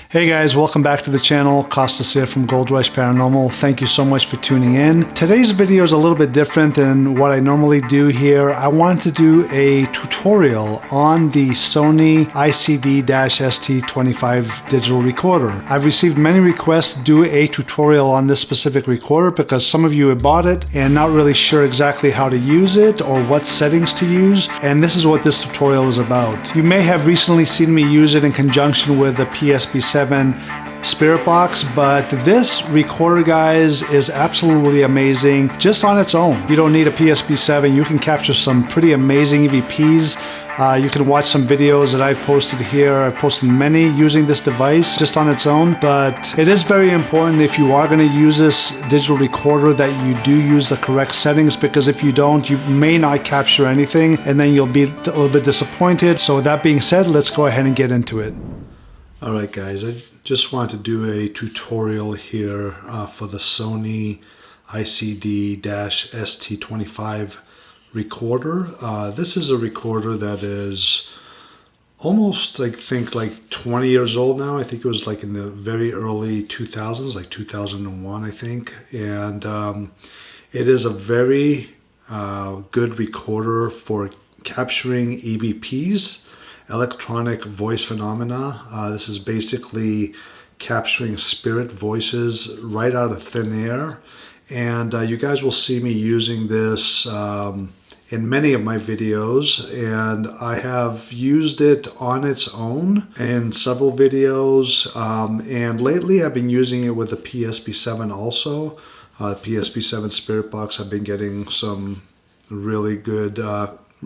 Hey guys, welcome back to the channel. Costas here from GoldRush Paranormal. Thank you so much for tuning in. Today's video is a little bit different than what I normally do here. I wanted to do a tutorial on the Sony ICD-ST25 digital recorder. I've received many requests to do a tutorial on this specific recorder because some of you have bought it and not really sure exactly how to use it or what settings to use, and this is what this tutorial is about. You may have recently seen me use it in conjunction with the PSP-7 Spirit Box, but this recorder, guys, is absolutely amazing just on its own. You don't need a PSP-7. You can capture some pretty amazing EVPs. You can watch some videos that I've posted here. I've posted many using this device just on its own, but it is very important if you are going to use this digital recorder that you do use the correct settings, because if you don't, you may not capture anything and then you'll be a little bit disappointed. So with that being said, let's go ahead and get into it. Alright guys, I just want to do a tutorial here for the Sony ICD-ST25 recorder. This is a recorder that is almost, I think, like 20 years old now. I think it was like in the very early 2000s, like 2001 I think. And it is a very good recorder for capturing EVPs. Electronic voice phenomena. This is basically capturing spirit voices right out of thin air, and you guys will see me using this in many of my videos, and I have used it on its own in several videos, and lately I've been using it with the PSP-7 also. PSP-7 Spirit Box, I've been getting some really good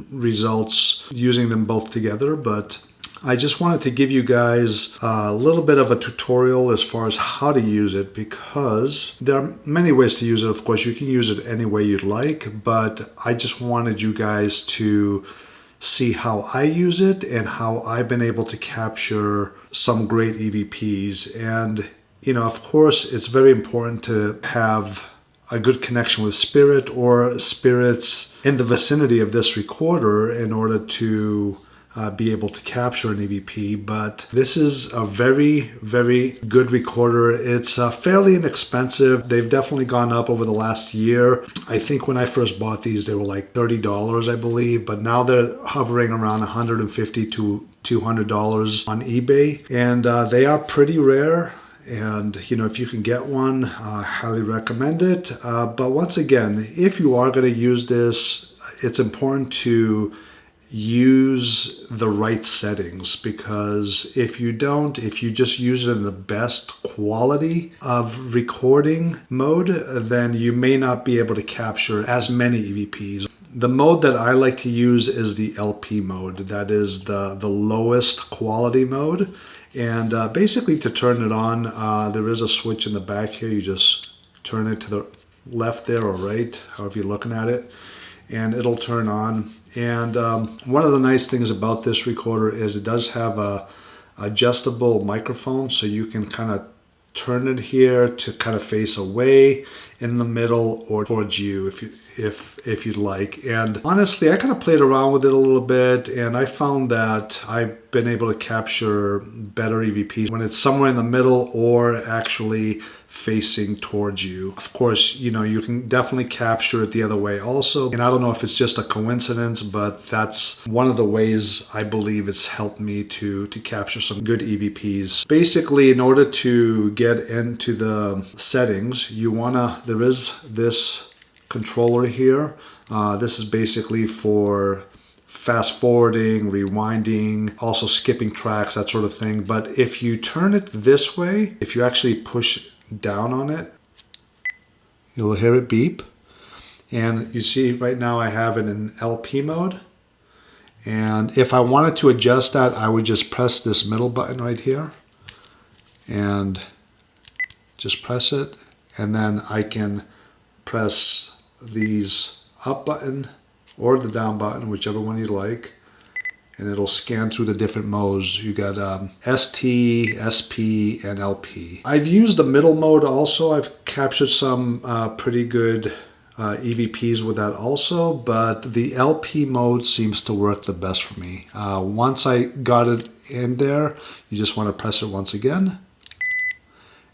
results using them both together, but I just wanted to give you guys a little bit of a tutorial as far as how to use it, because there are many ways to use it. Of course, you can use it any way you'd like, but I just wanted you guys to see how I use it and how I've been able to capture some great EVPs. And you know, of course, it's very important to have a good connection with spirit or spirits in the vicinity of this recorder in order to be able to capture an EVP. But this is a very, very good recorder. It's fairly inexpensive. They've definitely gone up over the last year. I think when I first bought these, they were like $30, I believe, but now they're hovering around $150 to $200 on eBay, and they are pretty rare. And you know, if you can get one, I highly recommend it. But once again, if you are going to use this, it's important to use the right settings, because if you don't, if you just use it in the best quality of recording mode, then you may not be able to capture as many EVPs. The mode that I like to use is the LP mode. That is the lowest quality mode. And basically, to turn it on, there is a switch in the back here. You just turn it to the left there or right, however you're looking at it, and it'll turn on. And one of the nice things about this recorder is it does have a adjustable microphone, so you can kind of turn it here to kind of face away, in the middle, or towards you if you'd like. And honestly, I kind of played around with it a little bit, and I found that I've been able to capture better EVPs when it's somewhere in the middle or actually facing towards you. Of course, you know, you can definitely capture it the other way also, and I don't know if it's just a coincidence, but that's one of the ways I believe it's helped me to capture some good EVPs. Basically, in order to get into the settings, there is this controller here. This is basically for fast forwarding, rewinding, also skipping tracks, that sort of thing. But if you turn it this way, if you actually push down on it, you'll hear it beep. And you see right now I have it in LP mode. And if I wanted to adjust that, I would just press this middle button right here and just press it. And then I can press these up button or the down button, whichever one you like, and it'll scan through the different modes. You got ST, SP, and LP. I've used the middle mode also. I've captured some pretty good EVPs with that also, but the LP mode seems to work the best for me. Once I got it in there, you just want to press it once again,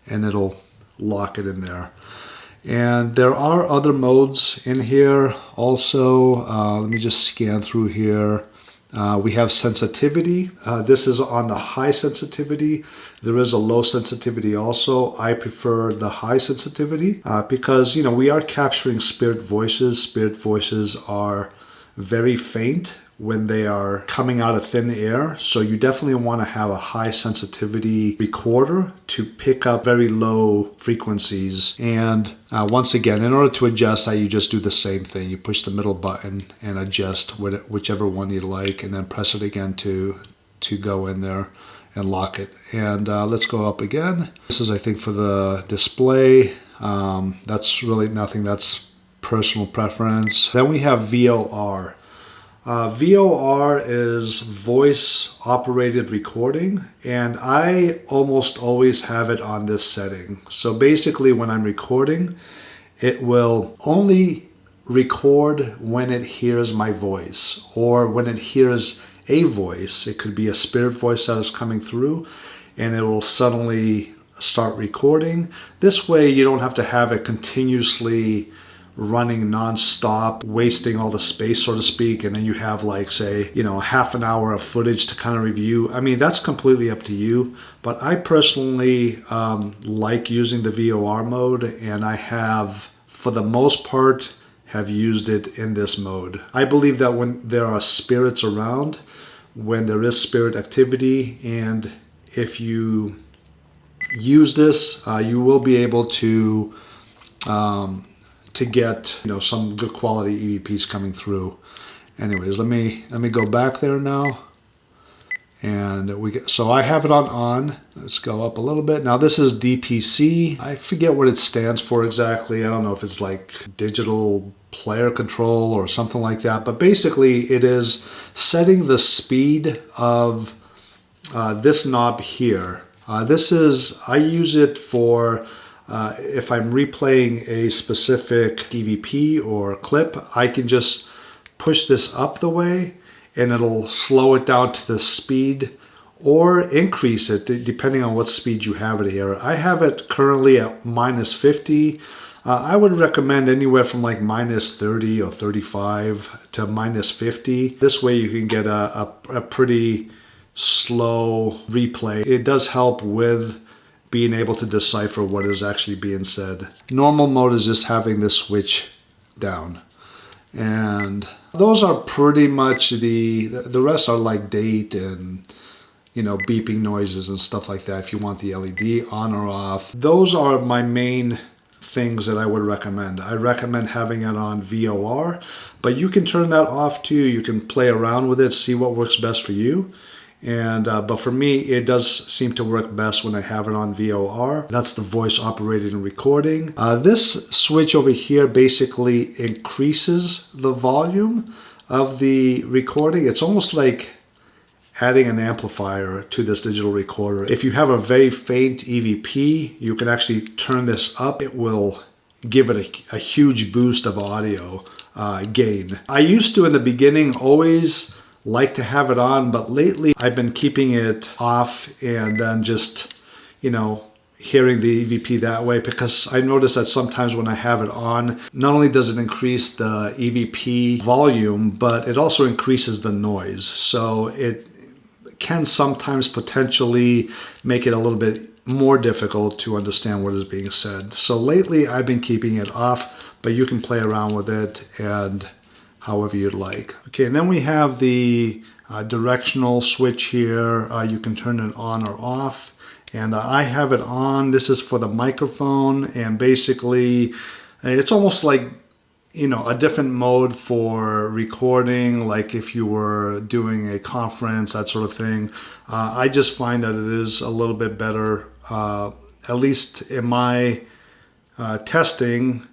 and it'll lock it in there. And there are other modes in here also. Let me just scan through here. We have sensitivity. This is on the high sensitivity. There is a low sensitivity also. I prefer the high sensitivity because, you know, we are capturing spirit voices. Spirit voices are very faint when they are coming out of thin air. So you definitely want to have a high sensitivity recorder to pick up very low frequencies. And once again, in order to adjust that, you just do the same thing. You push the middle button and adjust whichever one you like, and then press it again to go in there and lock it. And let's go up again. This is, I think, for the display. That's really nothing. That's personal preference. Then we have VOR. VOR is voice operated recording, and I almost always have it on this setting. So basically when I'm recording, it will only record when it hears my voice or when it hears a voice. It could be a spirit voice that is coming through, and it will suddenly start recording. This way you don't have to have it continuously running non-stop, wasting all the space, so to speak, and then you have, like, say, you know, half an hour of footage to kind of review. I mean, that's completely up to you, but I personally like using the VOR mode, and I have, for the most part, have used it in this mode. I believe that when there are spirits around, when there is spirit activity, and if you use this, you will be able to get, you know, some good quality EVPs coming through. Anyways, let me go back there now, and so I have it on. Let's go up a little bit. Now this is DPC. I forget what it stands for exactly. I don't know if it's like digital player control or something like that, but basically it is setting the speed of this knob here. I use it for if I'm replaying a specific EVP or clip, I can just push this up the way and it'll slow it down to the speed or increase it depending on what speed you have it here. I have it currently at -50. I would recommend anywhere from like -30 or 35 to -50. This way you can get a pretty slow replay. It does help with being able to decipher what is actually being said. Normal mode is just having this switch down. And those are pretty much the rest are like date and, you know, beeping noises and stuff like that if you want the LED on or off. Those are my main things that I would recommend. I recommend having it on VOR, but you can turn that off too. You can play around with it, see what works best for you. And but for me, it does seem to work best when I have it on VOR. That's the voice operated and recording. This switch over here basically increases the volume of the recording. It's almost like adding an amplifier to this digital recorder. If you have a very faint EVP, you can actually turn this up. It will give it a huge boost of audio gain. I used to, in the beginning, always like to have it on, but lately I've been keeping it off and then just, you know, hearing the EVP that way, because I notice that sometimes when I have it on, not only does it increase the EVP volume, but it also increases the noise. So it can sometimes potentially make it a little bit more difficult to understand what is being said. So lately I've been keeping it off, but you can play around with it and however you'd like. Okay, and then we have the directional switch here. You can turn it on or off, and I have it on. This is for the microphone, and basically it's almost like, you know, a different mode for recording, like if you were doing a conference, that sort of thing. I just find that it is a little bit better, at least in my testing,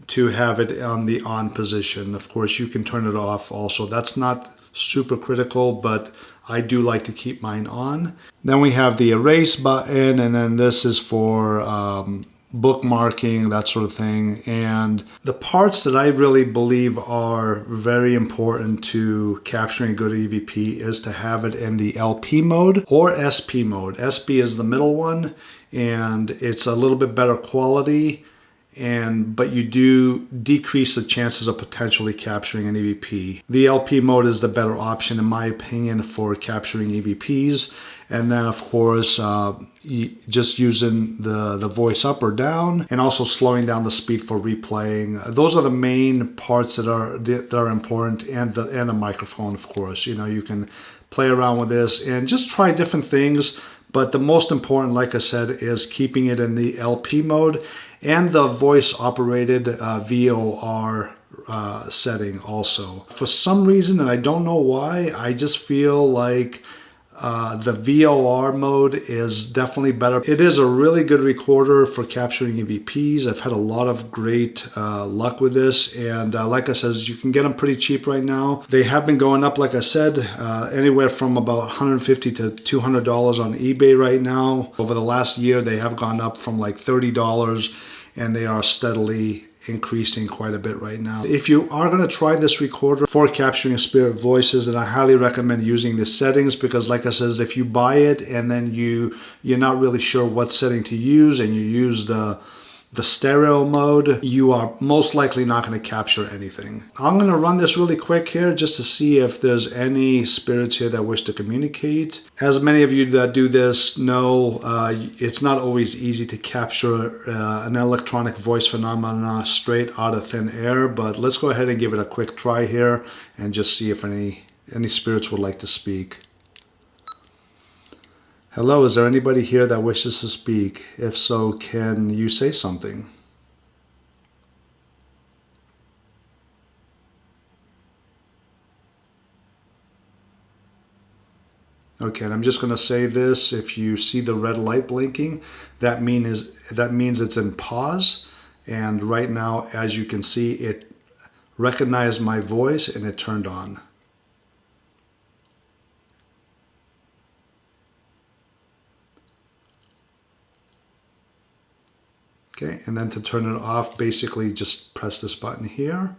to have it on the on position. Of course, you can turn it off also. That's not super critical, but I do like to keep mine on. Then we have the erase button, and then this is for bookmarking, that sort of thing. And the parts that I really believe are very important to capturing good EVP is to have it in the LP mode or SP mode. SP is the middle one, and it's a little bit better quality, but you do decrease the chances of potentially capturing an EVP. The LP mode is the better option in my opinion for capturing EVPs. And then of course, just using the voice up or down, and also slowing down the speed for replaying. Those are the main parts that are important, and the microphone, of course. You know, you can play around with this and just try different things. But the most important, like I said, is keeping it in the LP mode and the voice operated VOR setting also. For some reason, and I don't know why, I just feel like the VOR mode is definitely better. It is a really good recorder for capturing EVPs. I've had a lot of great luck with this, and like I said, you can get them pretty cheap right now. They have been going up, like I said, anywhere from about $150 to $200 on eBay right now. Over the last year, they have gone up from like $30, and they are steadily increasing quite a bit right now. If you are going to try this recorder for capturing spirit voices, then I highly recommend using the settings, because like I said, if you buy it and then you're not really sure what setting to use, and you use the stereo mode, you are most likely not going to capture anything. I'm going to run this really quick here just to see if there's any spirits here that wish to communicate. As many of you that do this know, it's not always easy to capture an electronic voice phenomena straight out of thin air, but let's go ahead and give it a quick try here and just see if any spirits would like to speak. Hello, is there anybody here that wishes to speak? If so, can you say something? Okay, and I'm just going to say this. If you see the red light blinking, that means it's in pause. And right now, as you can see, it recognized my voice and it turned on. Okay, and then to turn it off, basically just press this button here.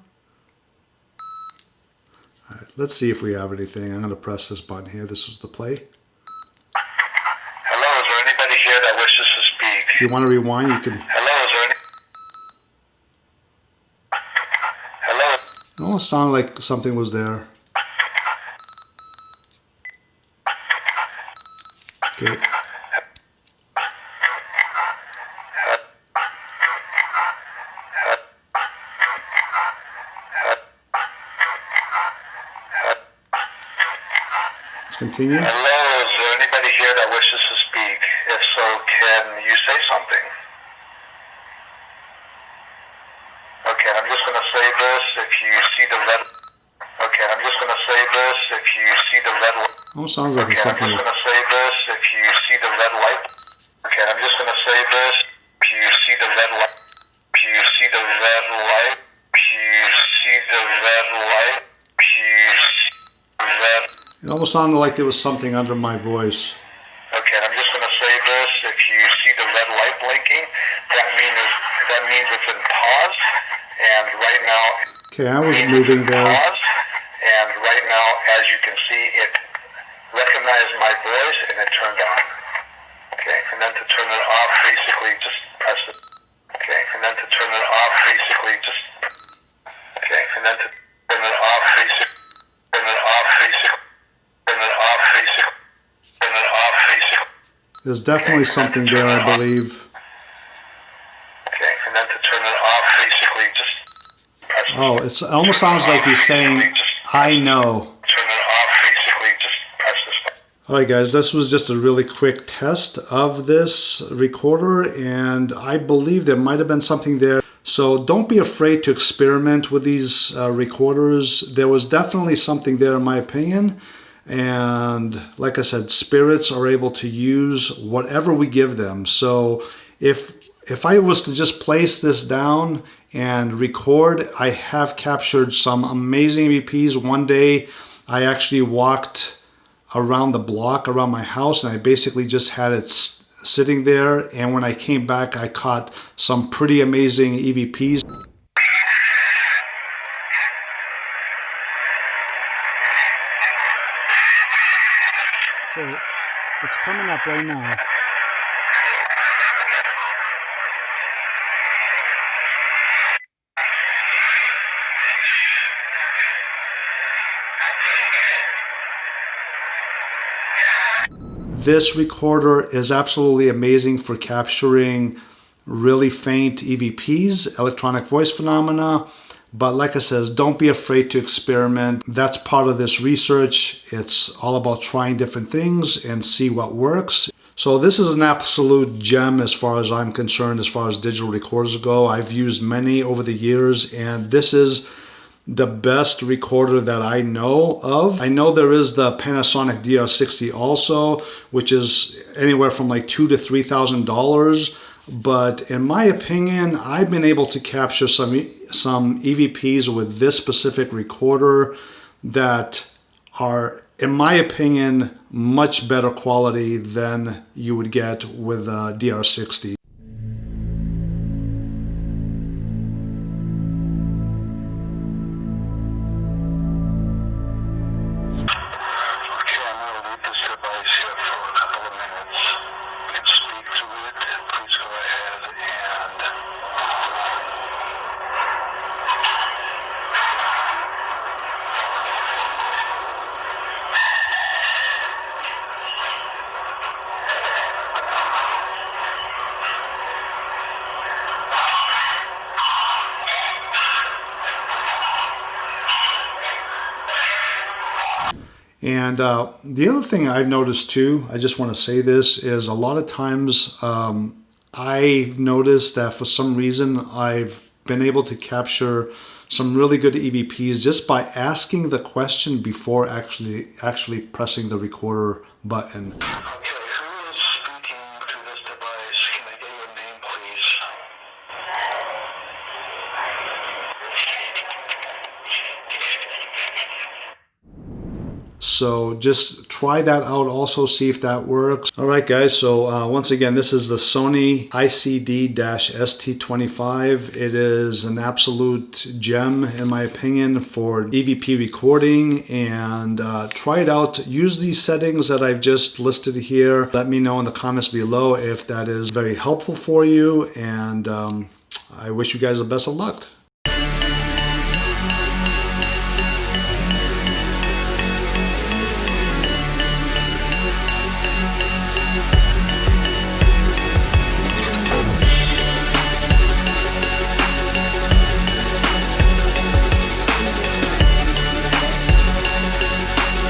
All right, let's see if we have anything. I'm going to press this button here. This is the play. Hello, is there anybody here that wishes to speak? If you want to rewind, you can. Hello, is there any... Hello? It almost sounded like something was there. Okay. Hello, Continue. is there anybody here that wishes to speak? If so, can you say something? Okay, I'm just going to say this. If you see the red... Okay, I'm just going to say this. If you see the red light... Almost sounds like okay, something. I'm just going to say this. If you see the red light... Okay, I'm just going to say this. If you see the red light... If you see the red light... If you see the red light... If you see the red... It almost sounded like there was something under my voice. Okay, I'm just going to say this. If you see the red light blinking, that means it's in pause. And right now... Okay, I was moving there. Pause. And right now, as you can see, it recognized my voice and it turned on. Okay, and then to turn it off, basically just press it. Okay, and then to turn it off, basically just... Okay, and then to turn it off, basically... Turn it off, basically... Turn it off, basically... Turn it off, basically... There's definitely something there, I believe. Okay, and then to turn it off, basically just press it. Oh, it almost sounds like he's saying, I know. Turn it off, basically just press this button. Alright guys, this was just a really quick test of this recorder, and I believe there might have been something there. So don't be afraid to experiment with these recorders. There was definitely something there in my opinion. And like I said, spirits are able to use whatever we give them. So if I was to just place this down and record, I have captured some amazing EVPs. One day I actually walked around the block around my house and I basically just had it sitting there, and when I came back I caught some pretty amazing EVPs. Okay, it's coming up right now. This recorder is absolutely amazing for capturing really faint EVPs, electronic voice phenomena. But like I said, don't be afraid to experiment. That's part of this research. It's all about trying different things and see what works. So this is an absolute gem as far as I'm concerned, as far as digital recorders go. I've used many over the years, and this is the best recorder that I know of. I know there is the Panasonic DR60 also, which is anywhere from like $2,000 to $3,000. But in my opinion, I've been able to capture some EVPs with this specific recorder that are, in my opinion, much better quality than you would get with a DR60. And the other thing I've noticed too, I just want to say this, is a lot of times I've noticed that for some reason I've been able to capture some really good EVPs just by asking the question before actually pressing the recorder button. Okay, who is speaking to this device? Can I get your name, please? So just try that out also, see if that works. All right, guys, so once again, this is the Sony ICD-ST25. It is an absolute gem, in my opinion, for EVP recording. And try it out. Use these settings that I've just listed here. Let me know in the comments below if that is very helpful for you. And I wish you guys the best of luck.